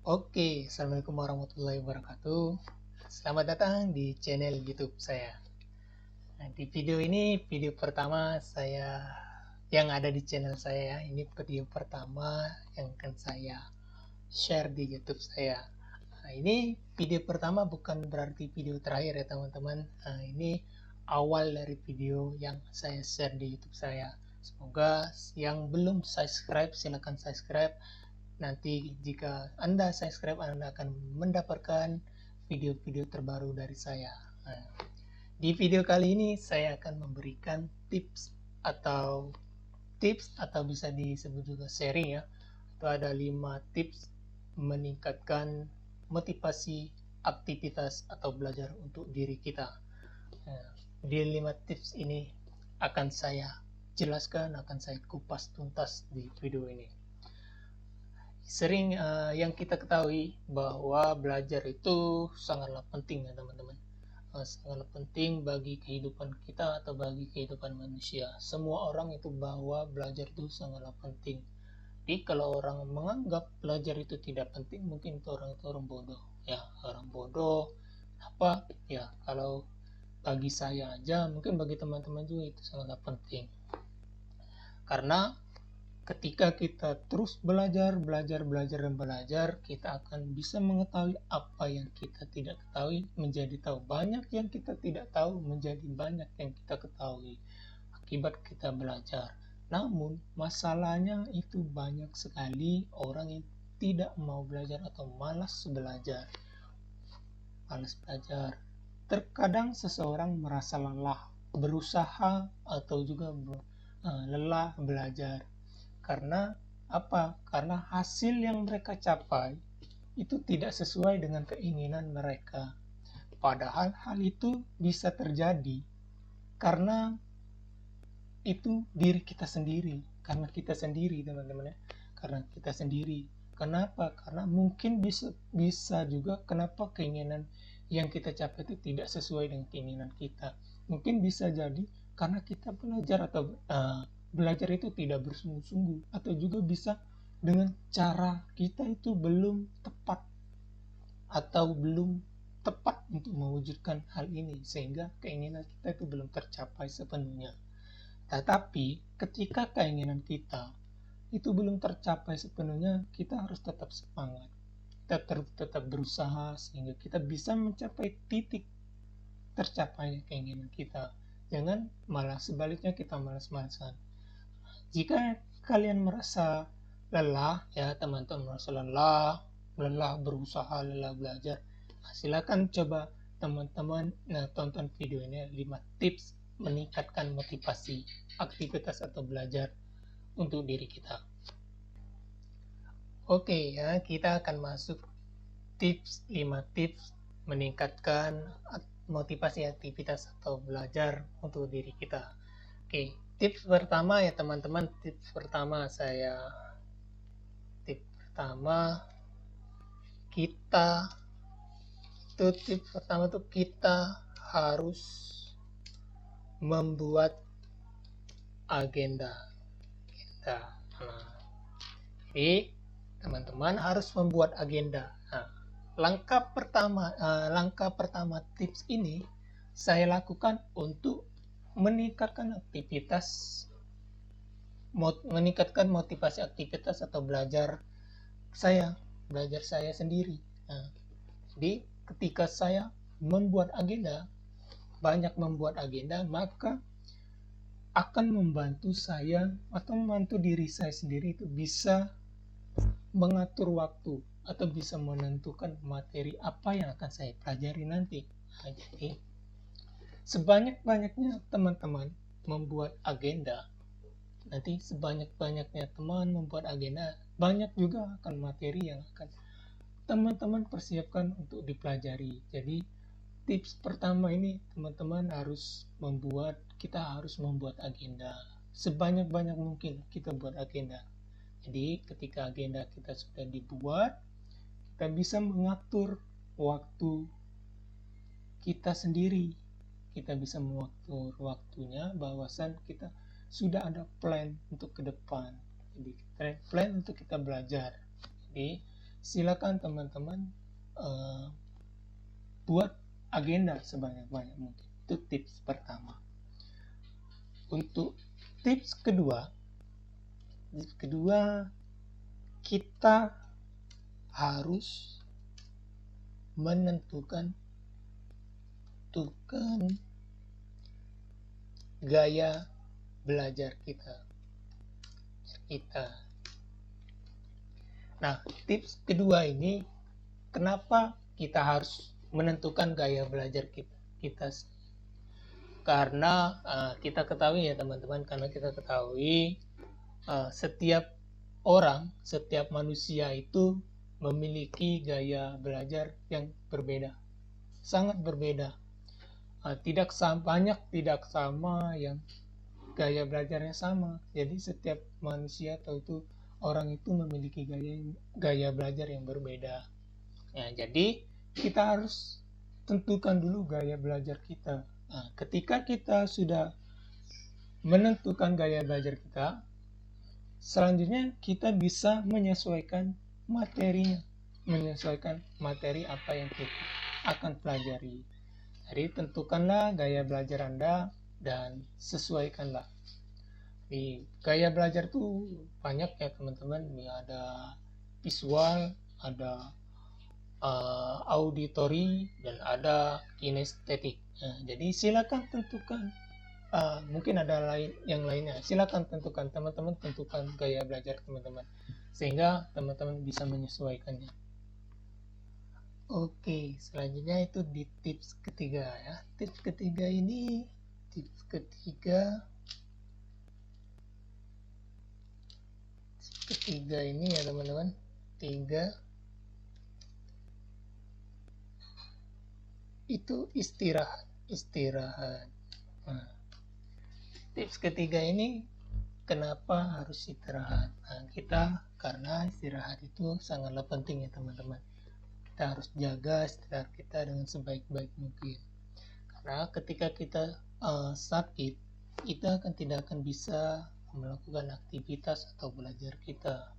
Oke, Assalamualaikum warahmatullahi wabarakatuh. Selamat datang di channel YouTube saya. Nah, di video ini, video pertama saya yang ada di channel saya. Ini video pertama yang akan saya share di YouTube saya. Nah, ini video pertama bukan berarti video terakhir ya teman-teman. Nah, ini awal dari video yang saya share di YouTube saya. Semoga yang belum subscribe silahkan subscribe. Nanti jika Anda subscribe, Anda akan mendapatkan video-video terbaru dari saya. Nah, di video kali ini saya akan memberikan tips atau bisa disebut juga sharing ya. Itu ada 5 tips meningkatkan motivasi aktivitas atau belajar untuk diri kita. Nah, di 5 tips ini akan saya jelaskan, akan saya kupas tuntas di video ini. Sering yang kita ketahui bahwa belajar itu sangatlah penting ya teman-teman. Sangatlah penting bagi kehidupan kita atau bagi kehidupan manusia. Semua orang itu bahwa belajar itu sangatlah penting. Jadi kalau orang menganggap belajar itu tidak penting, mungkin itu orang bodoh. Ya, orang bodoh. Apa? Ya, kalau bagi saya aja, mungkin bagi teman-teman juga itu sangatlah penting. Karena ketika kita terus belajar, kita akan bisa mengetahui apa yang kita tidak ketahui menjadi tahu. Banyak yang kita tidak tahu menjadi banyak yang kita ketahui akibat kita belajar. Namun masalahnya itu banyak sekali orang yang tidak mau belajar atau malas belajar. Terkadang seseorang merasa lelah berusaha atau juga lelah belajar. Karena apa? Karena hasil yang mereka capai itu tidak sesuai dengan keinginan mereka. Padahal hal itu bisa terjadi karena itu diri kita sendiri. Karena kita sendiri teman-teman ya. Karena kita sendiri. Kenapa? Karena mungkin bisa juga kenapa keinginan yang kita capai itu tidak sesuai dengan keinginan kita. Mungkin bisa jadi karena kita belajar itu tidak bersungguh-sungguh, atau juga bisa dengan cara kita itu belum tepat atau belum tepat untuk mewujudkan hal ini sehingga keinginan kita itu belum tercapai sepenuhnya. Tetapi ketika keinginan kita itu belum tercapai sepenuhnya, kita harus tetap semangat, kita tetap berusaha sehingga kita bisa mencapai titik tercapainya keinginan kita. Jangan malah sebaliknya kita malas-malasan. Jika kalian merasa lelah, ya teman-teman merasa lelah berusaha, lelah belajar, silakan coba teman-teman tonton video ini 5 tips meningkatkan motivasi aktivitas atau belajar untuk diri kita. Oke ya, kita akan masuk 5 tips meningkatkan motivasi aktivitas atau belajar untuk diri kita. Oke, tips pertama ya teman-teman, tips pertama kita harus membuat agenda. Jadi teman-teman harus membuat agenda. Nah, langkah pertama tips ini saya lakukan untuk meningkatkan motivasi aktivitas atau belajar saya sendiri. Nah, jadi ketika saya banyak membuat agenda, maka akan membantu saya atau membantu diri saya sendiri itu bisa mengatur waktu atau bisa menentukan materi apa yang akan saya pelajari nanti. Nah, jadi sebanyak-banyaknya teman-teman membuat agenda, nanti sebanyak-banyaknya teman membuat agenda, banyak juga akan materi yang akan teman-teman persiapkan untuk dipelajari. Jadi tips pertama ini teman-teman kita harus membuat agenda. Sebanyak-banyak mungkin kita buat agenda. Jadi ketika agenda kita sudah dibuat, kita bisa mengatur waktu kita sendiri. Kita bisa mengatur waktunya bahwasan kita sudah ada plan untuk ke depan. Jadi plan untuk kita belajar. Jadi silakan teman-teman buat agenda sebanyak-banyak mungkin. Itu tips pertama. Untuk tips kedua, kita harus menentukan gaya belajar kita. Nah, tips kedua ini, kenapa kita harus menentukan gaya belajar kita? Karena kita ketahui ya teman-teman, setiap orang, setiap manusia itu memiliki gaya belajar yang berbeda, sangat berbeda. Tidak sama yang gaya belajarnya sama. Jadi setiap manusia atau itu orang itu memiliki gaya belajar yang berbeda. Ya, jadi kita harus tentukan dulu gaya belajar kita. Nah, ketika kita sudah menentukan gaya belajar kita, selanjutnya kita bisa menyesuaikan materinya, menyesuaikan materi apa yang kita akan pelajari. Jadi tentukanlah gaya belajar Anda dan sesuaikanlah. Di gaya belajar tuh banyak ya teman-teman. Ada visual, ada auditory, dan ada kinestetik. Nah, jadi silakan tentukan. Mungkin ada yang lainnya. Silakan tentukan, teman-teman tentukan gaya belajar teman-teman, sehingga teman-teman bisa menyesuaikannya. Oke, selanjutnya itu di tips ketiga ya. Tips ketiga ini ya teman-teman. Itu istirahat. Nah, tips ketiga ini kenapa harus istirahat? Nah, karena istirahat itu sangatlah penting ya teman-teman. Kita harus jaga istirahat kita dengan sebaik-baik mungkin. Karena ketika kita sakit, kita tidak akan bisa melakukan aktivitas atau belajar kita.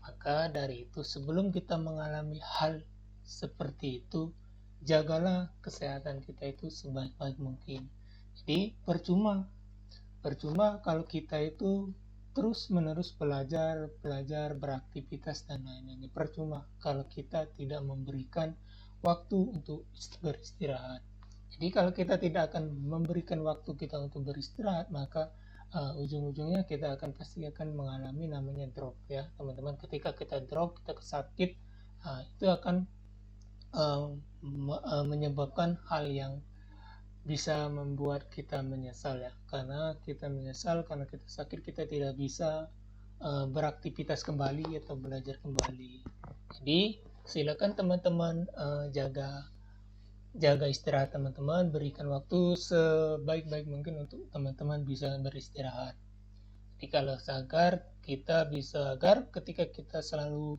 Maka dari itu, sebelum kita mengalami hal seperti itu, jagalah kesehatan kita itu sebaik-baik mungkin. Jadi percuma kalau kita itu terus-menerus belajar, beraktivitas dan lain-lain. Percuma kalau kita tidak memberikan waktu untuk beristirahat. Jadi kalau kita tidak akan memberikan waktu kita untuk beristirahat, maka ujung-ujungnya kita pasti akan mengalami namanya drop ya teman-teman. Ketika kita drop, kita sakit, itu akan menyebabkan hal yang bisa membuat kita menyesal ya, karena kita sakit, kita tidak bisa beraktivitas kembali atau belajar kembali. Jadi silakan teman-teman jaga istirahat teman-teman, berikan waktu sebaik-baik mungkin untuk teman-teman bisa beristirahat. Jadi kalau ketika kita selalu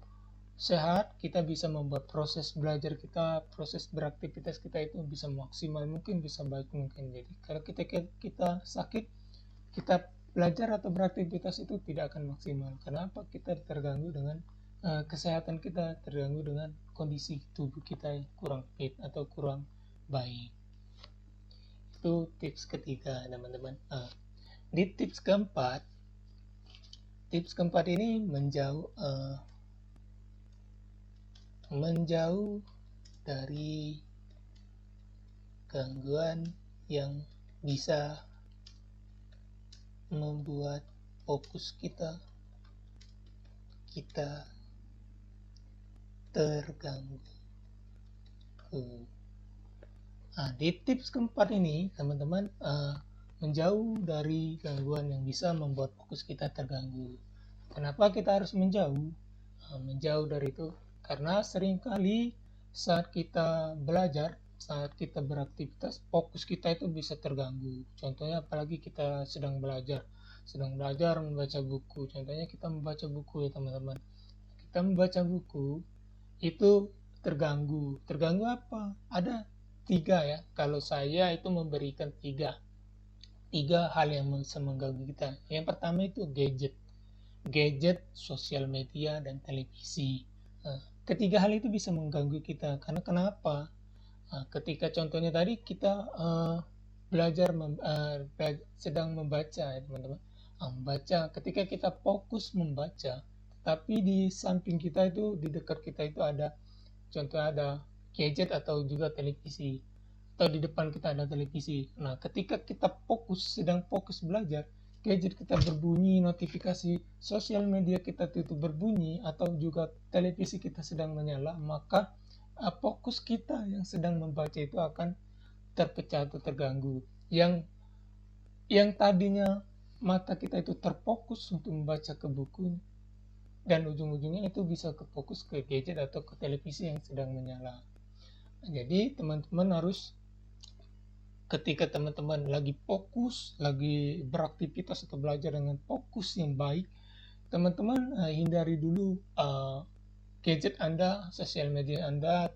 sehat, kita bisa membuat proses belajar kita, proses beraktivitas kita itu bisa maksimal mungkin, bisa baik mungkin. Jadi kalau kita sakit, kita belajar atau beraktivitas itu tidak akan maksimal. Kenapa? Kita terganggu dengan kesehatan kita, terganggu dengan kondisi tubuh kita yang kurang fit atau kurang baik. Itu tips ketiga teman-teman. Di tips keempat ini menjauh dari gangguan yang bisa membuat fokus kita terganggu. Nah, di tips keempat ini teman-teman, menjauh dari gangguan yang bisa membuat fokus kita terganggu. Kenapa kita harus menjauh dari itu? Karena seringkali saat kita belajar, saat kita beraktivitas, fokus kita itu bisa terganggu. Contohnya apalagi kita sedang belajar membaca buku. Contohnya kita membaca buku ya teman-teman. Kita membaca buku itu terganggu apa? Ada 3 ya. Kalau saya itu memberikan 3 hal yang bisa mengganggu kita. Yang pertama itu gadget, sosial media, dan televisi. ketiga hal itu bisa mengganggu kita. Karena kenapa? Ketika contohnya tadi kita sedang membaca ya teman-teman. Membaca, ketika kita fokus membaca, tapi di samping kita itu, di dekat kita itu ada, contoh ada gadget atau juga televisi, atau di depan kita ada televisi. Nah, ketika kita sedang fokus belajar, gadget kita berbunyi, notifikasi sosial media kita itu berbunyi, atau juga televisi kita sedang menyala, maka fokus kita yang sedang membaca itu akan terpecah atau terganggu. Yang tadinya mata kita itu terfokus untuk membaca ke buku, dan ujung-ujungnya itu bisa kefokus ke gadget atau ke televisi yang sedang menyala. Jadi teman-teman harus, ketika teman-teman lagi fokus, lagi beraktivitas atau belajar dengan fokus yang baik, teman-teman hindari dulu gadget Anda, sosial media Anda,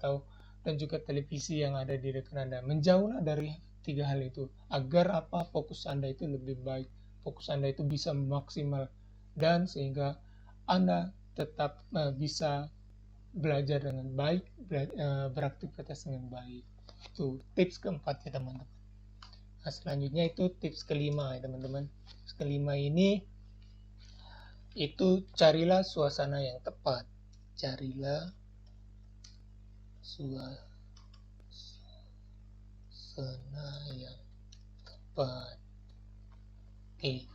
dan juga televisi yang ada di dekat Anda. Menjauhlah dari tiga hal itu agar fokus Anda itu lebih baik, fokus Anda itu bisa maksimal, dan sehingga Anda tetap bisa belajar dengan baik, beraktivitas dengan baik. Itu tips keempat ya teman-teman. Nah, selanjutnya itu tips kelima ya teman-teman. Tips kelima ini itu carilah suasana yang tepat. Carilah suasana yang tepat. Oke.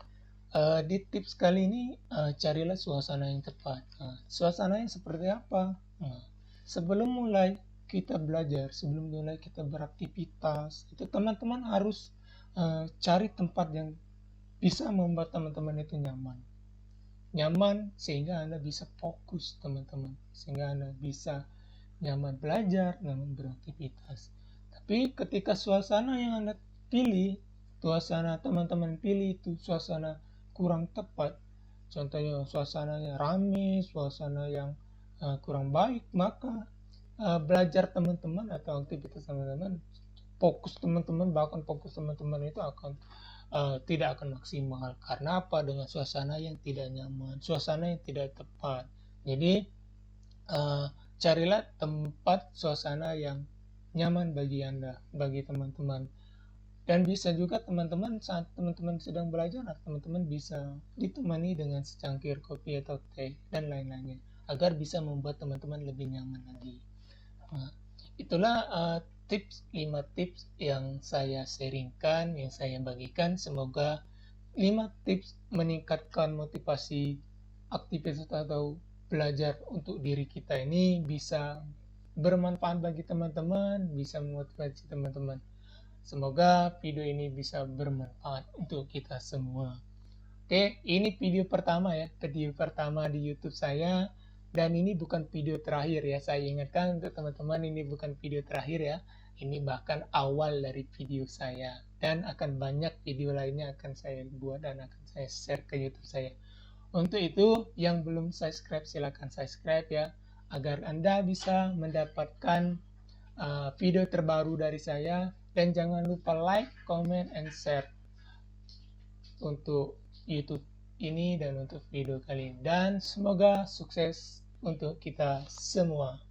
Di tips kali ini carilah suasana yang tepat. Suasana yang seperti apa? Sebelum mulai kita belajar, sebelum mulai kita beraktivitas, itu teman-teman harus cari tempat yang bisa membuat teman-teman itu nyaman sehingga Anda bisa fokus teman-teman, sehingga Anda bisa nyaman belajar, nyaman beraktivitas. Tapi ketika suasana yang Anda pilih, suasana teman-teman pilih itu suasana kurang tepat, contohnya suasananya rame, suasana yang kurang baik, maka belajar teman-teman atau aktivitas teman-teman, bahkan fokus teman-teman itu akan tidak akan maksimal. Karena apa? Dengan suasana yang tidak nyaman, suasana yang tidak tepat. Jadi carilah tempat suasana yang nyaman bagi Anda, bagi teman-teman. Dan bisa juga teman-teman, saat teman-teman sedang belajar, teman-teman bisa ditemani dengan secangkir kopi atau teh dan lain-lainnya, agar bisa membuat teman-teman lebih nyaman lagi. Nah, itulah 5 tips yang saya sharingkan, yang saya bagikan. Semoga 5 tips meningkatkan motivasi aktivitas atau belajar untuk diri kita ini bisa bermanfaat bagi teman-teman, bisa memotivasi teman-teman. Semoga video ini bisa bermanfaat untuk kita semua. Oke, ini video pertama ya, video pertama di YouTube saya. Dan ini bukan video terakhir ya, saya ingatkan untuk teman-teman, ini bukan video terakhir ya. Ini bahkan awal dari video saya. Dan akan banyak video lainnya akan saya buat dan akan saya share ke YouTube saya. Untuk itu, yang belum subscribe silahkan subscribe ya, agar Anda bisa mendapatkan video terbaru dari saya. Dan jangan lupa like, comment, and share untuk YouTube ini dan untuk video kali ini. Dan semoga sukses untuk kita semua.